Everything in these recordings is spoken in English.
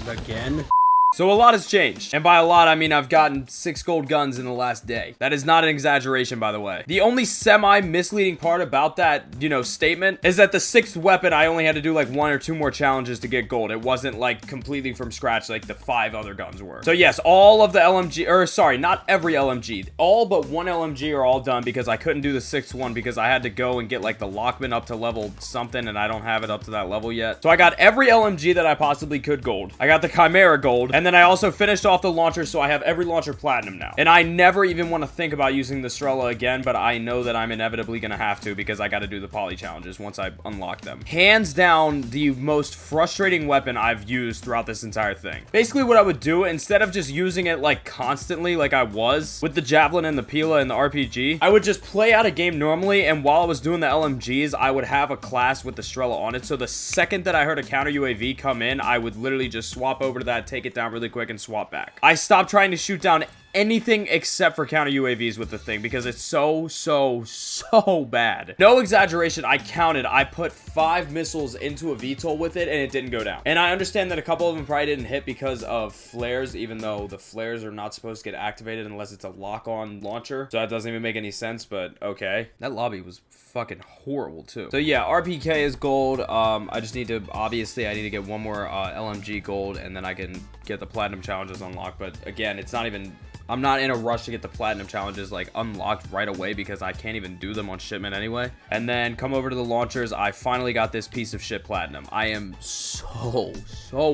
again. So a lot has changed, and by a lot I mean I've gotten 6 gold guns in the last day. That is not an exaggeration, by the way. The only semi-misleading part about that, you know, statement is that the 6th weapon I only had to do like 1 or 2 more challenges to get gold. It wasn't like completely from scratch like the 5 other guns were. So yes, all of the LMG, or sorry, not every LMG, all but 1 LMG are all done because I couldn't do the 6th one because I had to go and get like the Lockman up to level something, and I don't have it up to that level yet. So I got every LMG that I possibly could gold. I got the Chimera gold, and then I also finished off the launcher, so I have every launcher platinum now. And I never even want to think about using the Strela again, but I know that I'm inevitably going to have to because I got to do the poly challenges once I unlock them. Hands down, the most frustrating weapon I've used throughout this entire thing. Basically, what I would do, instead of just using it like constantly like I was with the Javelin and the Pila and the RPG, I would just play out a game normally, and while I was doing the LMGs, I would have a class with the Strela on it, so the second that I heard a counter UAV come in, I would literally just swap over to that, take it down really quick, and swap back. I stopped trying to shoot down anything except for counter UAVs with the thing because it's so bad. No exaggeration, I counted. I put 5 missiles into a VTOL with it and it didn't go down. And I understand that a couple of them probably didn't hit because of flares, even though the flares are not supposed to get activated unless it's a lock-on launcher. So that doesn't even make any sense, but okay. That lobby was fucking horrible too. So yeah, RPK is gold. I just need to, obviously, I need to get 1 more LMG gold, and then I can get the platinum challenges unlocked. But again, it's not even, I'm not in a rush to get the platinum challenges like unlocked right away because I can't even do them on shipment anyway. And then come over to the launchers. I finally got this piece of shit platinum. I am so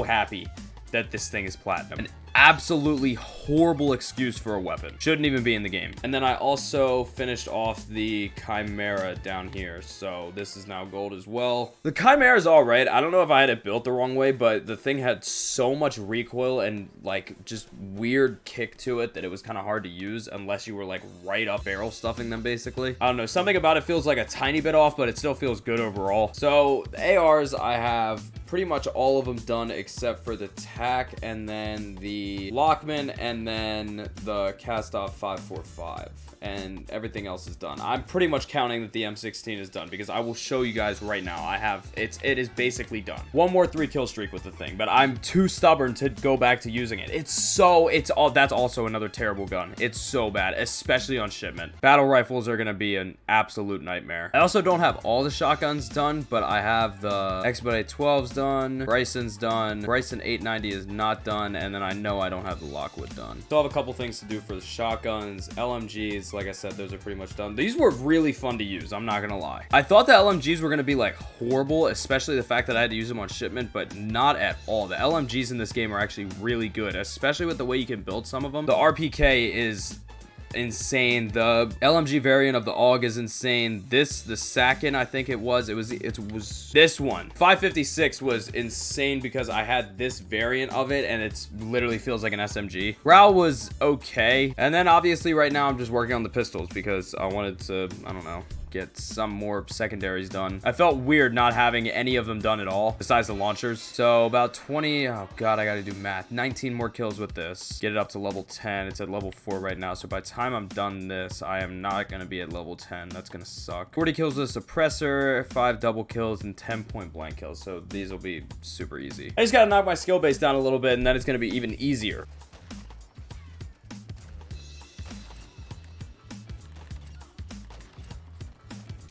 happy that this thing is platinum. An absolutely horrible excuse for a weapon. Shouldn't even be in the game. And then I also finished off the Chimera down here, so this is now gold as well. The Chimera is all right. I don't know if I had it built the wrong way, but the thing had so much recoil and like just weird kick to it that it was kind of hard to use unless you were like right up barrel stuffing them, basically. I don't know, something about it feels like a tiny bit off, but it still feels good overall. So the ARs, I have pretty much all of them done except for the TAC, and then the Lockman, and then the cast-off 545, and everything else is done. I'm pretty much counting that the M16 is done because I will show you guys right now. It is basically done. 1 more 3 kill streak with the thing, but I'm too stubborn to go back to using it. That's also another terrible gun. It's so bad, especially on shipment. Battle rifles are gonna be an absolute nightmare. I also don't have all the shotguns done, but I have the Expedite 12s done, Bryson's done, Bryson 890 is not done, and then I know I don't have the Lockwood done. Still have a couple things to do for the shotguns. LMGs, like I said, those are pretty much done. These were really fun to use, I'm not gonna lie. I thought the LMGs were gonna be like horrible, especially the fact that I had to use them on shipment, but not at all. The LMGs in this game are actually really good, especially with the way you can build some of them. The RPK is insane. The LMG variant of the AUG is insane. The Sakin, I think it was this one. 556 was insane because I had this variant of it and it's literally feels like an SMG. Growl was okay. And then obviously right now I'm just working on the pistols because I wanted to, I don't know, get some more secondaries done. I felt weird not having any of them done at all besides the launchers. So about 20, oh god, I gotta do math, 19 more kills with this, get it up to level 10. It's at level 4 right now, so by the time I'm done this, I am not gonna be at level 10. That's gonna suck. 40 kills with a suppressor, 5 double kills, and 10 point blank kills, so these will be super easy. I just gotta knock my skill base down a little bit, and then it's gonna be even easier.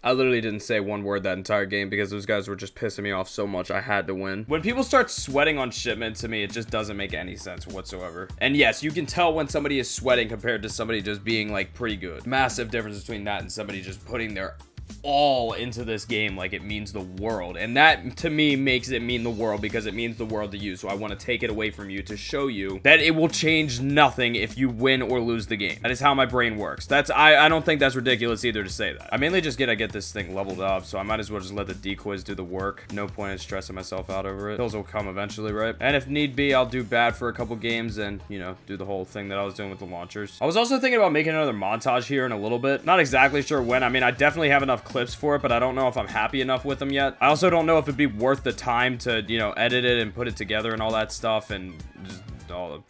I literally didn't say 1 word that entire game because those guys were just pissing me off so much. I had to win. When people start sweating on shipment, to me, it just doesn't make any sense whatsoever. And yes, you can tell when somebody is sweating compared to somebody just being like pretty good. Massive difference between that and somebody just putting their all into this game like it means the world, and that to me makes it mean the world because it means the world to you. So I want to take it away from you to show you that it will change nothing if you win or lose the game. That is how my brain works. I don't think that's ridiculous either to say that. I mainly just get this thing leveled up, so I might as well just let the decoys do the work. No point in stressing myself out over it. Kills will come eventually, right? And if need be, I'll do bad for a couple games and, you know, do the whole thing that I was doing with the launchers. I was also thinking about making another montage here in a little bit. Not exactly sure when. I mean, I definitely have enough clips for it, but I don't know if I'm happy enough with them yet. I also don't know if it'd be worth the time to, you know, edit it and put it together and all that stuff and just all the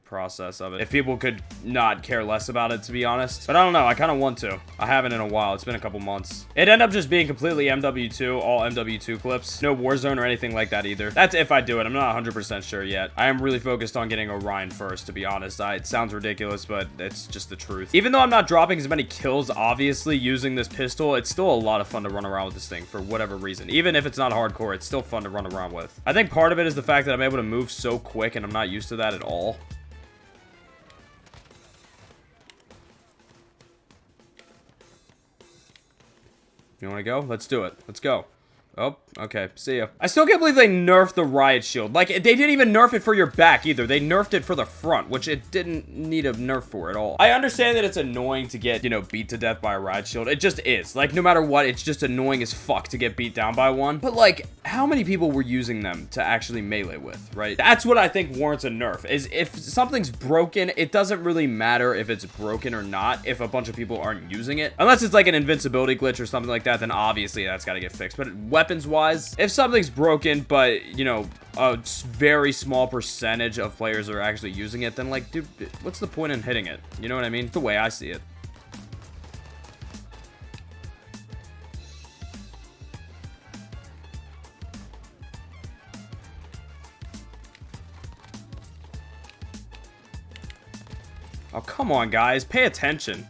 process of it. If people could not care less about it, to be honest. But I don't know. I kind of want to. I haven't in a while. It's been a couple months. It ended up just being completely MW2, all MW2 clips. No Warzone or anything like that either. That's if I do it. I'm not 100% sure yet. I am really focused on getting Orion first, to be honest. It sounds ridiculous, but it's just the truth. Even though I'm not dropping as many kills, obviously, using this pistol, it's still a lot of fun to run around with this thing for whatever reason. Even if it's not hardcore, it's still fun to run around with. I think part of it is the fact that I'm able to move so quick, and I'm not used to that at all. You want to go? Let's do it. Let's go. Oh, okay. See ya. I still can't believe they nerfed the riot shield. Like, they didn't even nerf it for your back either. They nerfed it for the front, which it didn't need a nerf for at all. I understand that it's annoying to get, you know, beat to death by a riot shield. It just is. Like, no matter what, it's just annoying as fuck to get beat down by one. But, like, how many people were using them to actually melee with, right? That's what I think warrants a nerf, is if something's broken, it doesn't really matter if it's broken or not if a bunch of people aren't using it. Unless it's like an invincibility glitch or something like that, then obviously that's got to get fixed. But weapons-wise, if something's broken, but, you know, a very small percentage of players are actually using it, then, like, dude, what's the point in hitting it? You know what I mean? It's the way I see it. Oh, come on, guys. Pay attention.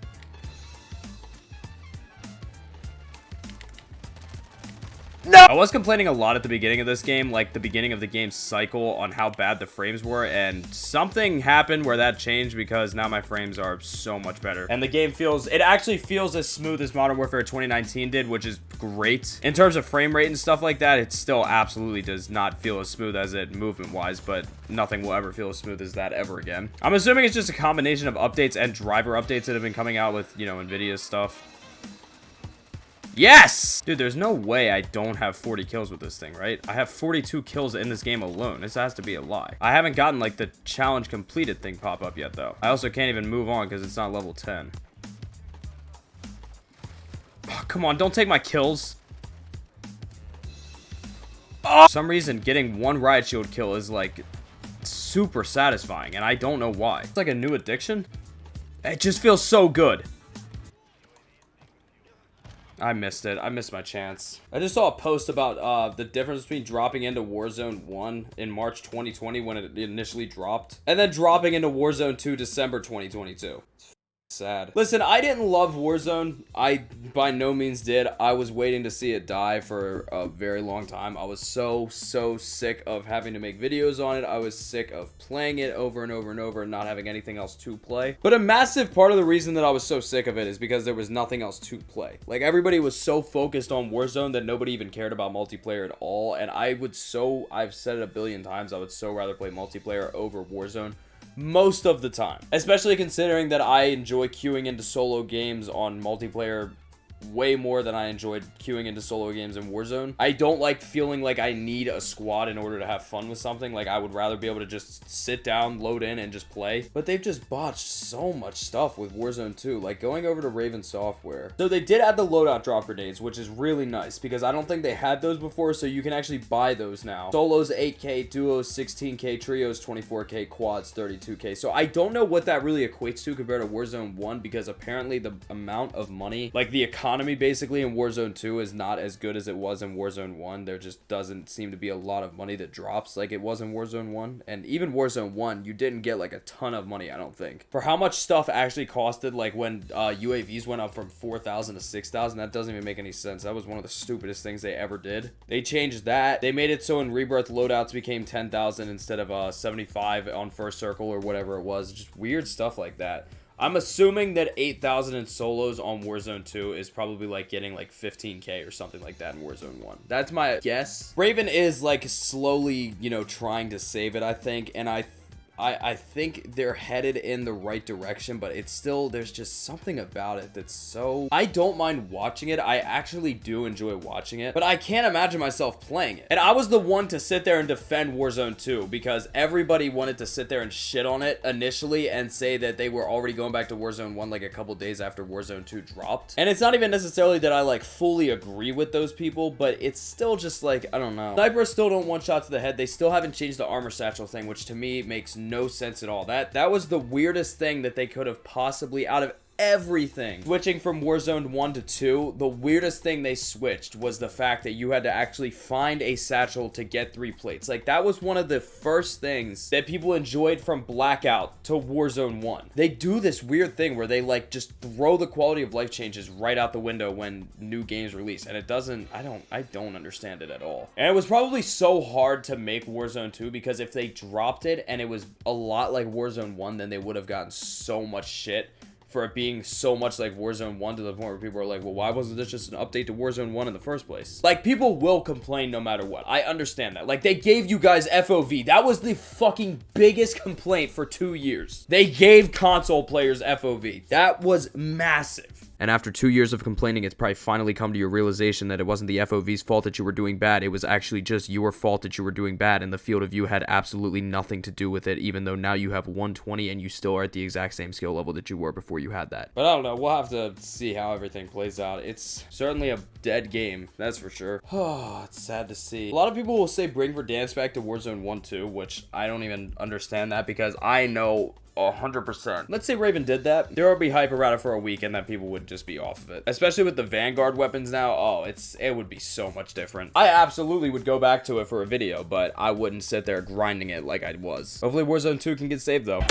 No! I was complaining a lot at the beginning of this game, like the beginning of the game's cycle, on how bad the frames were, and something happened where that changed because now my frames are so much better. And the game it actually feels as smooth as Modern Warfare 2019 did, which is great. In terms of frame rate and stuff like that, it still absolutely does not feel as smooth as it movement-wise, but nothing will ever feel as smooth as that ever again. I'm assuming it's just a combination of updates and driver updates that have been coming out with, you know, NVIDIA's stuff. Yes! Dude, there's no way I don't have 40 kills with this thing, right? I have 42 kills in this game alone. This has to be a lie. I haven't gotten, like, the challenge completed thing pop up yet, though. I also can't even move on because it's not level 10. Oh, come on, don't take my kills. Oh! For some reason, getting one riot shield kill is, like, super satisfying, and I don't know why. It's like a new addiction. It just feels so good. I missed it. I missed my chance. I just saw a post about the difference between dropping into Warzone 1 in March 2020 when it initially dropped, and then dropping into Warzone 2 December 2022. Sad. Listen, I didn't love Warzone. I by no means did. I was waiting to see it die for a very long time. I was so sick of having to make videos on it. I was sick of playing it over and over and over and not having anything else to play. But a massive part of the reason that I was so sick of it is because there was nothing else to play. Like, everybody was so focused on Warzone that nobody even cared about multiplayer at all. And I've said it a billion times, I would so rather play multiplayer over Warzone most of the time, especially considering that I enjoy queuing into solo games on multiplayer way more than I enjoyed queuing into solo games in Warzone. I don't like feeling like I need a squad in order to have fun with something. Like, I would rather be able to just sit down, load in, and just play. But they've just botched so much stuff with Warzone 2. Like, going over to Raven Software. So they did add the loadout drop grenades, which is really nice because I don't think they had those before, so you can actually buy those now. Solos 8K, duos 16K, trios 24K, quads 32K. So I don't know what that really equates to compared to Warzone 1 because apparently the amount of money, like the economy basically in Warzone 2 is not as good as it was in Warzone 1. There just doesn't seem to be a lot of money that drops like it was in Warzone 1. And even Warzone 1, you didn't get like a ton of money, I don't think. For how much stuff actually costed, like when UAVs went up from 4,000 to 6,000, that doesn't even make any sense. That was one of the stupidest things they ever did. They changed that. They made it so in Rebirth loadouts became 10,000 instead of 75 on first circle or whatever it was. Just weird stuff like that. I'm assuming that 8,000 in solos on Warzone 2 is probably like getting like 15K or something like that in Warzone 1. That's my guess. Raven is like slowly, you know, trying to save it, I think, and I think they're headed in the right direction, but it's still, there's just something about it that's so... I don't mind watching it. I actually do enjoy watching it, but I can't imagine myself playing it. And I was the one to sit there and defend Warzone 2 because everybody wanted to sit there and shit on it initially and say that they were already going back to Warzone 1 like a couple days after Warzone 2 dropped. And it's not even necessarily that I like fully agree with those people, but it's still just like, I don't know. Snipers still don't one shot to the head. They still haven't changed the armor satchel thing, which to me makes no sense at all. That was the weirdest thing that they could have possibly, out of everything. Switching from Warzone 1 to 2, the weirdest thing they switched was the fact that you had to actually find a satchel to get 3 plates. Like, that was one of the first things that people enjoyed from Blackout to Warzone 1. They do this weird thing where they, like, just throw the quality of life changes right out the window when new games release, and it doesn't, I don't understand it at all. And it was probably so hard to make Warzone 2, because if they dropped it and it was a lot like Warzone 1, then they would have gotten so much shit for it being so much like Warzone 1, to the point where people are like, well, why wasn't this just an update to Warzone 1 in the first place? Like, people will complain no matter what. I understand that. Like, they gave you guys FOV. That was the fucking biggest complaint for 2 years. They gave console players FOV. That was massive. And after 2 years of complaining, it's probably finally come to your realization that it wasn't the FOV's fault that you were doing bad. It was actually just your fault that you were doing bad, and the field of view had absolutely nothing to do with it, even though now you have 120 and you still are at the exact same skill level that you were before you had that. But I don't know. We'll have to see how everything plays out. It's certainly a dead game, that's for sure. Oh, it's sad to see. A lot of people will say bring Verdansk back to Warzone 1 too, which I don't even understand that, because I know 100%. Let's say Raven did that, there would be hype around it for a week, and then people would just be off of it. Especially with the Vanguard weapons now. Oh, it would be so much different. I absolutely would go back to it for a video, but I wouldn't sit there grinding it like I was. Hopefully Warzone 2 can get saved though.